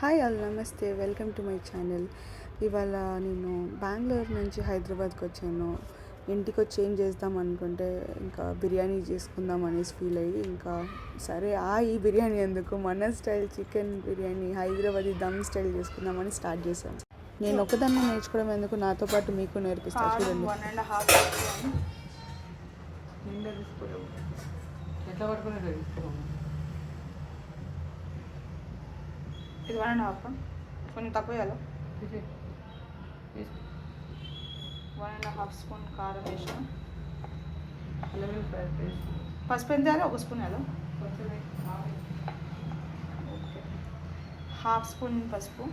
Hi all నమస్తే, welcome to my channel. ఇవాళ నేను బెంగళూరు నుంచి హైదరాబాద్కి వచ్చాను. ఇంటికి వచ్చి ఏం చేద్దాం అనుకుంటే ఇంకా బిర్యానీ చేసుకుందాం అనేసి ఫీల్ అయ్యి ఇంకా సరే ఈ బిర్యానీ ఎందుకు, మన style chicken biryani Hyderabadi dum style చేసుకుందామని స్టార్ట్ చేశాను. నేను ఒకదాన్ని నేర్చుకోవడం ఎందుకు, నాతో పాటు మీకు నేర్పిస్తాను చూడండి. 1.5 ఎట్లా పట్టుకునే తీసుకోమా ఇది 1.5 కొంచెం తక్కువ వేయాలి. 1.5 స్పూన్ కారం వేసాం. పసుపు ఎంత వేయాలి? 1 స్పూన్ వేయాలి. ఓకే, 1/2 స్పూన్ పసుపు,